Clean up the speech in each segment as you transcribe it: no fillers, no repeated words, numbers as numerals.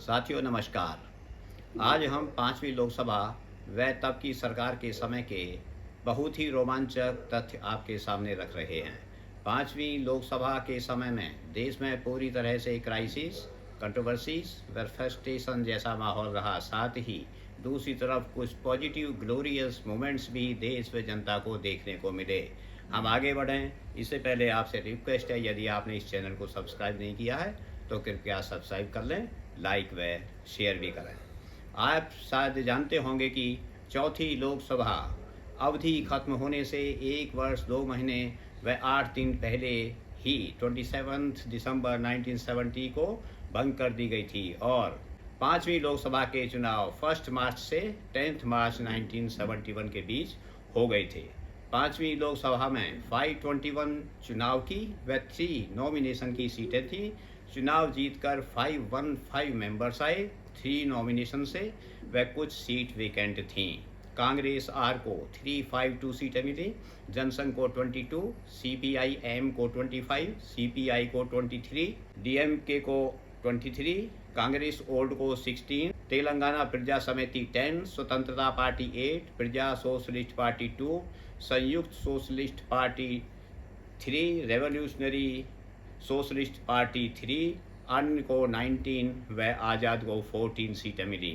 साथियों नमस्कार। आज हम पांचवी लोकसभा व तब की सरकार के समय के बहुत ही रोमांचक तथ्य आपके सामने रख रहे हैं। पांचवी लोकसभा के समय में देश में पूरी तरह से क्राइसिस, कंट्रोवर्सीज व फ्रस्ट्रेशन जैसा माहौल रहा। साथ ही दूसरी तरफ कुछ पॉजिटिव ग्लोरियस मोमेंट्स भी देश व जनता को देखने को मिले। हम आगे बढ़ें इससे पहले आपसे रिक्वेस्ट है, यदि आपने इस चैनल को सब्सक्राइब नहीं किया है तो कृपया सब्सक्राइब कर लें, लाइक व शेयर भी करें। आप शायद जानते होंगे कि चौथी लोकसभा अवधि खत्म होने से 1 वर्ष 2 महीने व 8 दिन पहले ही 27 दिसंबर 1970 को भंग कर दी गई थी और पांचवी लोकसभा के चुनाव 1 मार्च से 10 मार्च 1971 के बीच हो गए थे। पांचवी लोकसभा में 521 चुनाव की व 3 नॉमिनेशन की सीटें थी। चुनाव जीतकर 515 मेंबर्स आए 3 नॉमिनेशन से व कुछ सीट वेकेंट थीं। कांग्रेस आर को 352 सीटें मिली, जनसंघ को 22, सीपीआई एम को 25, सीपीआई को 23, डीएमके को 23, कांग्रेस ओल्ड को 16, तेलंगाना प्रजा समिति 10, स्वतंत्रता पार्टी 8, प्रजा सोशलिस्ट पार्टी 2, संयुक्त socialist party 3, revolutionary socialist party 3, अन्य को 19 व आज़ाद को 14 सीटें मिली।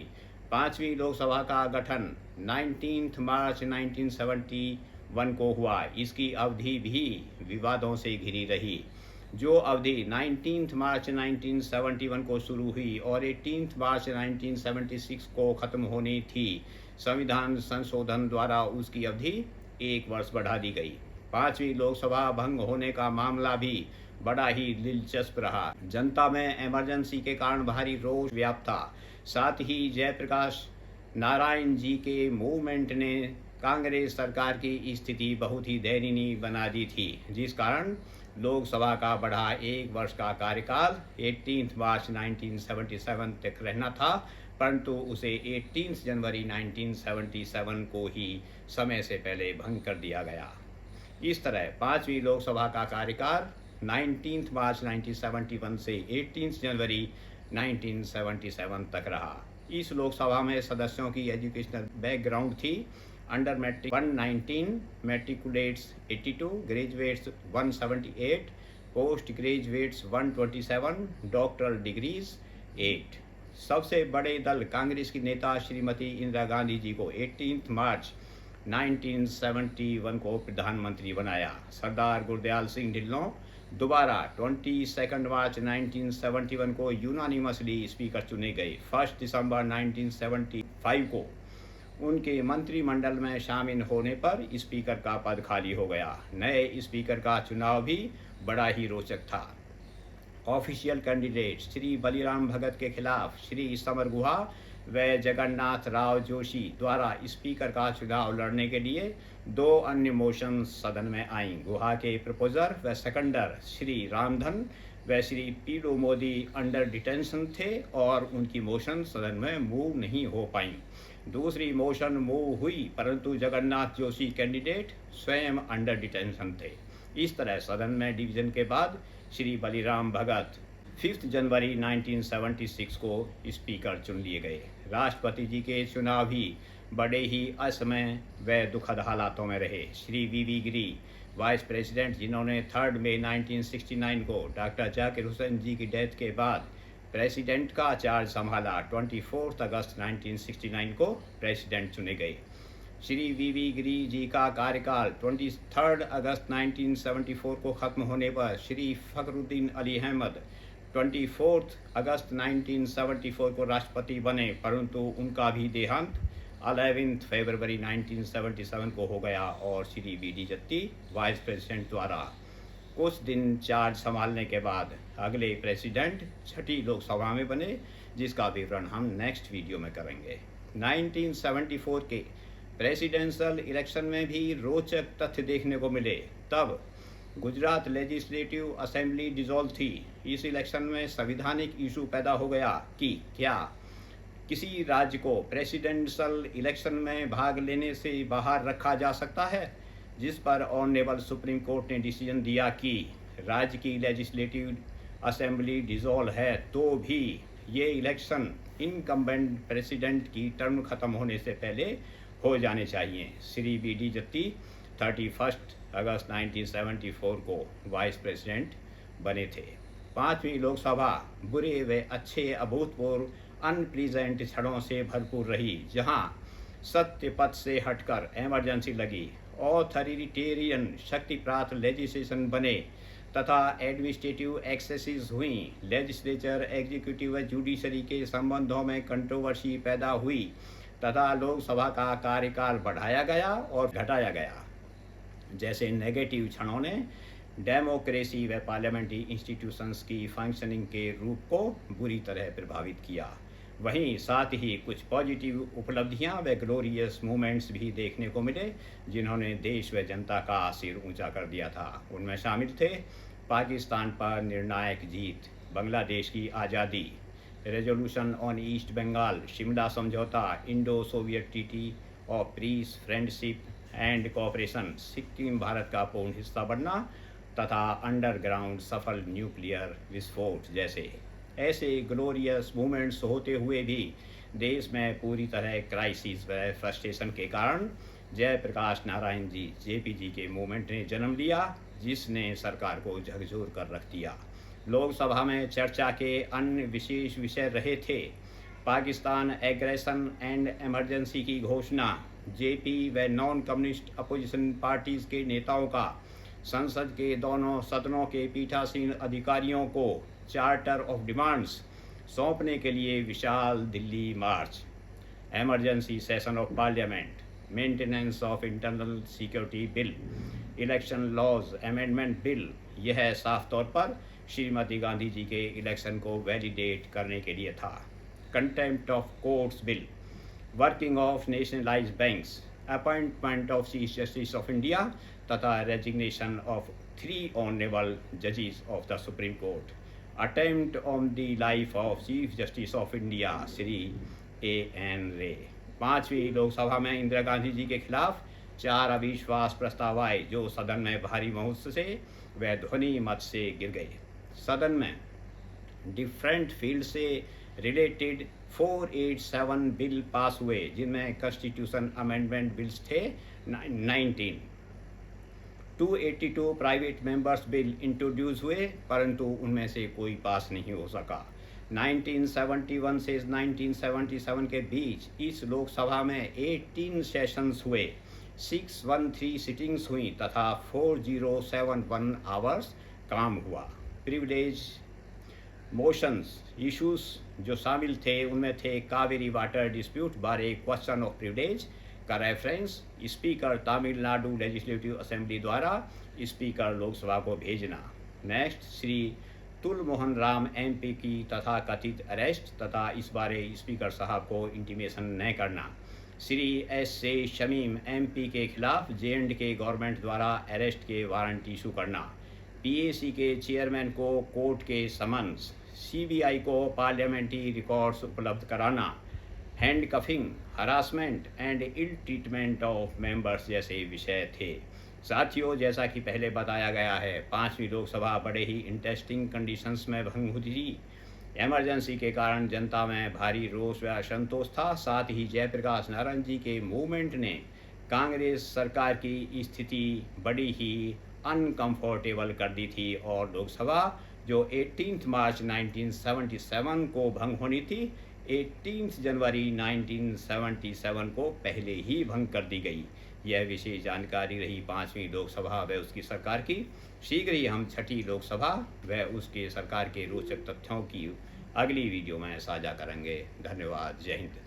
पांचवी लोकसभा का गठन 19 मार्च 1971 को हुआ। इसकी अवधि भी विवादों से घिरी रही। जो अवधि 19 मार्च 1971 को शुरू हुई और 18 मार्च 1976 को ख़त्म होनी थी, संविधान संशोधन द्वारा उसकी अवधि 1 वर्ष बढ़ा दी गई। पांचवी लोकसभा भंग होने का मामला भी बड़ा ही दिलचस्प रहा। जनता में इमरजेंसी के कारण भारी रोष व्याप्त था। साथ ही जयप्रकाश नारायण जी के मूवमेंट ने कांग्रेस सरकार की स्थिति बहुत ही दयनीय बना दी थी, जिस कारण लोकसभा का बढ़ा 1 वर्ष का कार्यकाल 18 मार्च 1977 तक रहना था, परंतु उसे 18 जनवरी 1977 को ही समय से पहले भंग कर दिया गया। इस तरह पांचवी लोकसभा का कार्यकाल 19 मार्च 1971 से 18 जनवरी 1977 तक रहा। इस लोकसभा में सदस्यों की एजुकेशनल बैकग्राउंड थी: under matric 119, matriculates 82, graduates 178, post graduates 127, doctoral degrees 8। सबसे बड़े दल कांग्रेस की नेता श्रीमती इंदिरा गांधी जी को 18 मार्च 1971 को प्रधानमंत्री बनाया। सरदार गुरदयाल सिंह ढिल्लों दोबारा 22 मार्च 1971 को यूनानिमसली स्पीकर चुने गए। 1 दिसंबर 1975 को उनके मंत्रिमंडल में शामिल होने पर स्पीकर का पद खाली हो गया। नए स्पीकर का चुनाव भी बड़ा ही रोचक था। ऑफिशियल कैंडिडेट श्री बलिराम भगत के खिलाफ श्री समर गुहा व जगन्नाथ राव जोशी द्वारा स्पीकर का चुनाव लड़ने के लिए 2 अन्य मोशन सदन में आईं। गुहा के प्रपोजर व सेकंडर श्री रामधन व श्री पीडो मोदी अंडर डिटेंशन थे और उनकी मोशन सदन में मूव नहीं हो पाई। दूसरी मोशन मूव हुई, परंतु जगन्नाथ जोशी कैंडिडेट स्वयं अंडर डिटेंशन थे। इस तरह सदन में डिवीजन के बाद श्री बलिराम भगत 5 जनवरी 1976 को स्पीकर चुन लिए गए। राष्ट्रपति जी के चुनाव भी बड़े ही असमय व दुखद हालातों में रहे। श्री वी गिरी वाइस प्रेसिडेंट, जिन्होंने 3 मई 1969 को डॉक्टर जाकिर हुसैन जी की डेथ के बाद प्रेसिडेंट का चार्ज संभाला, 24 अगस्त 1969 को प्रेसिडेंट चुने गए। श्री वी गिरी जी का कार्यकाल 23 अगस्त 1974 को ख़त्म होने पर श्री फखरुद्दीन अली अहमद 24 अगस्त 1974 को राष्ट्रपति बने, परंतु उनका भी देहांत 11 फरवरी 1977 को हो गया और Shri we Jatti vice president द्वारा कुछ दिन चार्ज संभालने के बाद अगले प्रेसिडेंट 6ठी लोकसभा में बने, जिसका विवरण हम नेक्स्ट वीडियो में करेंगे। 1974 के प्रेसिडेंशियल इलेक्शन में भी रोचक तथ्य देखने को मिले। तब गुजरात लेजिस्लेटिव असेंबली डिसॉल्व थी। इस इलेक्शन में संवैधानिक इशू पैदा हो गया कि क्या किसी राज्य को प्रेसिडेंशियल इलेक्शन में भाग लेने से बाहर रखा जा सकता है, जिस पर ऑनरेबल सुप्रीम कोर्ट ने डिसीजन दिया कि राज्य की लेजिस्लेटिव असेंबली डिसॉल्व है तो भी ये इलेक्शन इनकम्बेंट प्रेसिडेंट की टर्म खत्म होने से पहले हो जाने चाहिए। श्री बी.डी. जत्ती 31 अगस्त 1974 को वाइस प्रेसिडेंट बने थे। पांचवी लोकसभा बुरे व अच्छे अभूतपूर्व अनप्लीजेंट क्षणों से भरपूर रही, जहां सत्य पथ से हटकर इमरजेंसी लगी, ऑथोरिटेरियन शक्ति प्राप्त लेजिस्लेशन बने तथा एडमिनिस्ट्रेटिव एक्सेसिस हुई, लेजिस्लेचर एग्जीक्यूटिव व जुडिशरी के संबंधों में कंट्रोवर्सी पैदा हुई तथा लोकसभा का कार्यकाल बढ़ाया गया और घटाया गया जैसे नेगेटिव क्षणों ने डेमोक्रेसी व पार्लियामेंट्री इंस्टीट्यूशंस की फंक्शनिंग के रूप को बुरी तरह प्रभावित किया। वहीं साथ ही कुछ पॉजिटिव उपलब्धियां व ग्लोरियस मूवमेंट्स भी देखने को मिले, जिन्होंने देश व जनता का सिर ऊंचा कर दिया था। उनमें शामिल थे पाकिस्तान पर निर्णायक जीत, बांग्लादेश की आज़ादी, resolution on East Bengal, Shimla समझौता, Indo Soviet treaty of peace, friendship and cooperation, Sikkim Bharat का पूर्ण हिस्सा बनना तथा अंडरग्राउंड सफल न्यूक्लियर विस्फोट जैसे ऐसे ग्लोरियस मूवमेंट्स होते हुए भी देश में पूरी तरह क्राइसिस व फ्रस्ट्रेशन के कारण जयप्रकाश नारायण जी जेपीजी के मूवमेंट ने जन्म लिया, जिसने सरकार को झकझोर कर रख दिया। लोकसभा में चर्चा के अन्य विशेष विषय रहे थे पाकिस्तान एग्रेशन एंड इमरजेंसी की घोषणा, जेपी व नॉन कम्युनिस्ट अपोजिशन पार्टीज के नेताओं का संसद के दोनों सदनों के पीठासीन अधिकारियों को चार्टर ऑफ डिमांड्स सौंपने के लिए विशाल Delhi march, emergency session of parliament, maintenance of internal security bill, election laws amendment bill, यह साफ तौर पर श्रीमती गांधी जी के इलेक्शन को वैलिडेट करने के लिए था। Contempt of courts bill, working of nationalised banks, appointment of chief justice of India तथा रेजिग्नेशन ऑफ 3 ऑनरेबल जजेस of the supreme court, attempt on the life of chief justice of India Shri A.N. रे। पांचवी लोकसभा में इंदिरा गांधी जी के खिलाफ 4 अविश्वास प्रस्ताव आए, जो सदन में भारी बहुमत से व ध्वनि मत से गिर गए। सदन में डिफरेंट फील्ड से रिलेटेड 487 बिल पास हुए, जिनमें कॉन्स्टिट्यूशन अमेंडमेंट बिल्स थे 19, 282 प्राइवेट मेंबर्स बिल इंट्रोड्यूस हुए, परंतु उनमें से कोई पास नहीं हो सका। 1971 से 1977 के बीच इस लोकसभा में 18 सेशंस हुए, 613 सिटिंग्स हुई तथा 4071 आवर्स काम हुआ। प्रिविलेज मोशंस इश्यूज जो शामिल थे उनमें थे कावेरी वाटर डिस्प्यूट बारे क्वेश्चन ऑफ प्रिविलेज का reference speaker Tamil Nadu legislative assembly द्वारा स्पीकर लोकसभा को भेजना। नेक्स्ट, श्री तुलमोहन राम एमपी की तथा कथित अरेस्ट तथा इस बारे स्पीकर साहब को इंटीमेशन न करना। श्री S.A. शमीम एमपी के खिलाफ J&K गवर्नमेंट द्वारा अरेस्ट के वारंट इशू करना। PAC के चेयरमैन को कोर्ट के समन्स, CBI को पार्लियामेंट्री रिकॉर्ड्स उपलब्ध कराना, handcuffing, harassment and ill treatment of members जैसे विषय थे। साथियों, जैसा कि पहले बताया गया है, पांचवी लोकसभा बड़े ही इंटरेस्टिंग कंडीशंस में भंग हुई थी। इमरजेंसी के कारण जनता में भारी रोष व असंतोष था। साथ ही जयप्रकाश नारायण जी के मूवमेंट ने कांग्रेस सरकार की स्थिति बड़ी ही अनकंफर्टेबल कर दी थी और लोकसभा जो 18 मार्च 1977 को भंग होनी थी, 18 जनवरी 1977 को पहले ही भंग कर दी गई। यह विशेष जानकारी रही पांचवी लोकसभा व उसकी सरकार की। शीघ्र ही हम छठी लोकसभा व उसके सरकार के रोचक तथ्यों की अगली वीडियो में साझा करेंगे। धन्यवाद। जय हिंद।